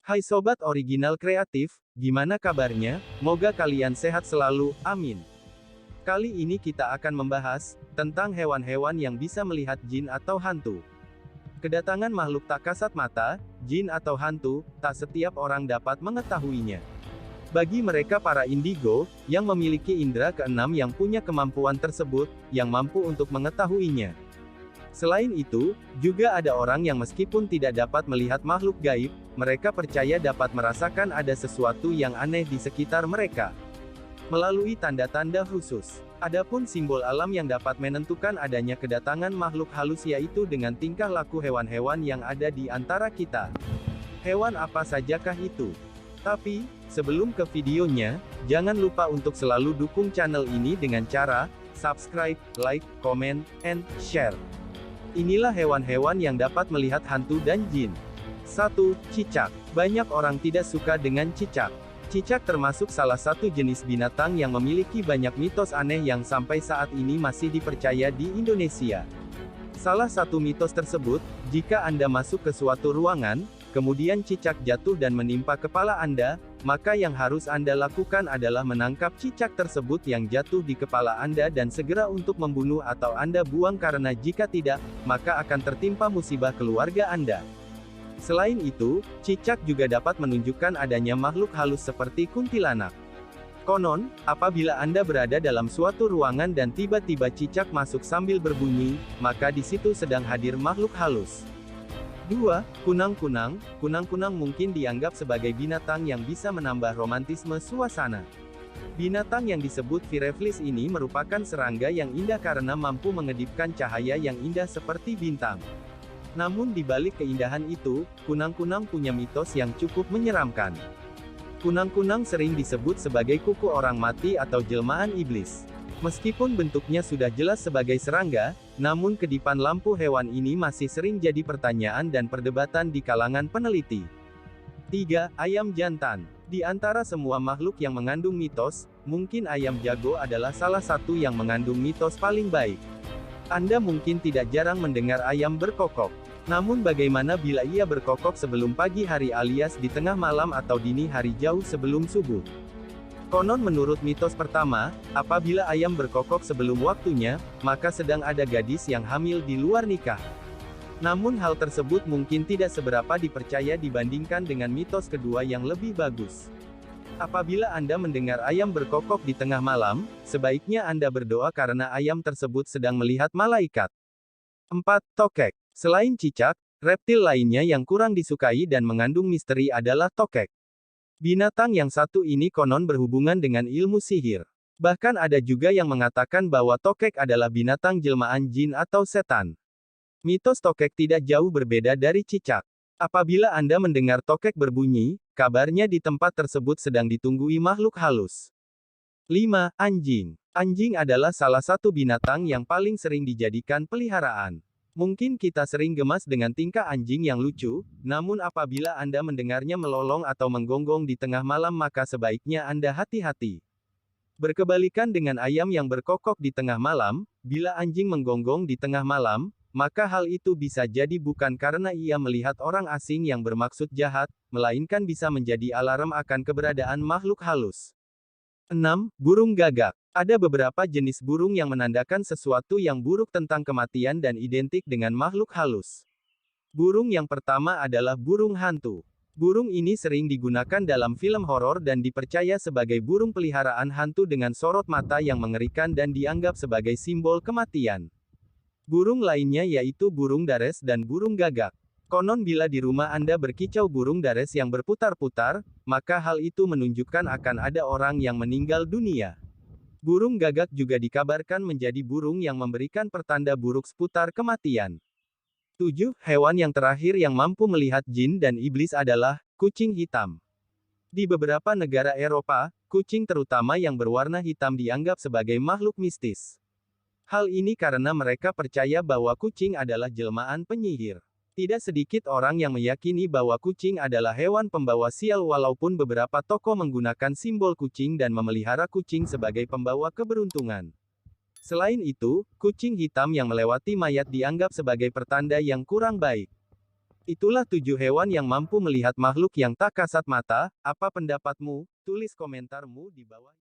Hai Sobat Original Kreatif, gimana kabarnya? Moga kalian sehat selalu, amin. Kali ini kita akan membahas tentang hewan-hewan yang bisa melihat jin atau hantu. Kedatangan makhluk tak kasat mata, jin atau hantu, tak setiap orang dapat mengetahuinya. Bagi mereka para indigo, yang memiliki indera keenam yang punya kemampuan tersebut, yang mampu untuk mengetahuinya. Selain itu, juga ada orang yang meskipun tidak dapat melihat makhluk gaib, mereka percaya dapat merasakan ada sesuatu yang aneh di sekitar mereka. Melalui tanda-tanda khusus. Adapun simbol alam yang dapat menentukan adanya kedatangan makhluk halus yaitu dengan tingkah laku hewan-hewan yang ada di antara kita. Hewan apa sajakah itu? Tapi, sebelum ke videonya, jangan lupa untuk selalu dukung channel ini dengan cara subscribe, like, comment, and share. Inilah hewan-hewan yang dapat melihat hantu dan jin. 1. Cicak. Banyak orang tidak suka dengan cicak. Cicak termasuk salah satu jenis binatang yang memiliki banyak mitos aneh yang sampai saat ini masih dipercaya di Indonesia. Salah satu mitos tersebut, jika Anda masuk ke suatu ruangan, kemudian cicak jatuh dan menimpa kepala Anda, maka yang harus Anda lakukan adalah menangkap cicak tersebut yang jatuh di kepala Anda dan segera untuk membunuh atau Anda buang karena jika tidak, maka akan tertimpa musibah keluarga Anda. Selain itu, cicak juga dapat menunjukkan adanya makhluk halus seperti kuntilanak. Konon, apabila Anda berada dalam suatu ruangan dan tiba-tiba cicak masuk sambil berbunyi, maka di situ sedang hadir makhluk halus. 2. Kunang-kunang. Kunang-kunang mungkin dianggap sebagai binatang yang bisa menambah romantisme suasana. Binatang yang disebut Fireflies ini merupakan serangga yang indah karena mampu mengedipkan cahaya yang indah seperti bintang. Namun di balik keindahan itu, kunang-kunang punya mitos yang cukup menyeramkan. Kunang-kunang sering disebut sebagai kuku orang mati atau jelmaan iblis. Meskipun bentuknya sudah jelas sebagai serangga, namun kedipan lampu hewan ini masih sering jadi pertanyaan dan perdebatan di kalangan peneliti. 3. Ayam jantan. Di antara semua makhluk yang mengandung mitos, mungkin ayam jago adalah salah satu yang mengandung mitos paling baik. Anda mungkin tidak jarang mendengar ayam berkokok. Namun bagaimana bila ia berkokok sebelum pagi hari alias di tengah malam atau dini hari jauh sebelum subuh? Konon menurut mitos pertama, apabila ayam berkokok sebelum waktunya, maka sedang ada gadis yang hamil di luar nikah. Namun hal tersebut mungkin tidak seberapa dipercaya dibandingkan dengan mitos kedua yang lebih bagus. Apabila Anda mendengar ayam berkokok di tengah malam, sebaiknya Anda berdoa karena ayam tersebut sedang melihat malaikat. 4. Tokek. Selain cicak, reptil lainnya yang kurang disukai dan mengandung misteri adalah tokek. Binatang yang satu ini konon berhubungan dengan ilmu sihir. Bahkan ada juga yang mengatakan bahwa tokek adalah binatang jelmaan jin atau setan. Mitos tokek tidak jauh berbeda dari cicak. Apabila Anda mendengar tokek berbunyi, kabarnya di tempat tersebut sedang ditunggui makhluk halus. 5. Anjing. Anjing adalah salah satu binatang yang paling sering dijadikan peliharaan. Mungkin kita sering gemas dengan tingkah anjing yang lucu, namun apabila Anda mendengarnya melolong atau menggonggong di tengah malam maka sebaiknya Anda hati-hati. Berkebalikan dengan ayam yang berkokok di tengah malam, bila anjing menggonggong di tengah malam, maka hal itu bisa jadi bukan karena ia melihat orang asing yang bermaksud jahat, melainkan bisa menjadi alarm akan keberadaan makhluk halus. 6. Burung gagak. Ada beberapa jenis burung yang menandakan sesuatu yang buruk tentang kematian dan identik dengan makhluk halus. Burung yang pertama adalah burung hantu. Burung ini sering digunakan dalam film horor dan dipercaya sebagai burung peliharaan hantu dengan sorot mata yang mengerikan dan dianggap sebagai simbol kematian. Burung lainnya yaitu burung dares dan burung gagak. Konon bila di rumah Anda berkicau burung dares yang berputar-putar, maka hal itu menunjukkan akan ada orang yang meninggal dunia. Burung gagak juga dikabarkan menjadi burung yang memberikan pertanda buruk seputar kematian. 7. Hewan yang terakhir yang mampu melihat jin dan iblis adalah kucing hitam. Di beberapa negara Eropa, kucing terutama yang berwarna hitam dianggap sebagai makhluk mistis. Hal ini karena mereka percaya bahwa kucing adalah jelmaan penyihir. Tidak sedikit orang yang meyakini bahwa kucing adalah hewan pembawa sial walaupun beberapa tokoh menggunakan simbol kucing dan memelihara kucing sebagai pembawa keberuntungan. Selain itu, kucing hitam yang melewati mayat dianggap sebagai pertanda yang kurang baik. Itulah 7 hewan yang mampu melihat makhluk yang tak kasat mata. Apa pendapatmu? Tulis komentarmu di bawah.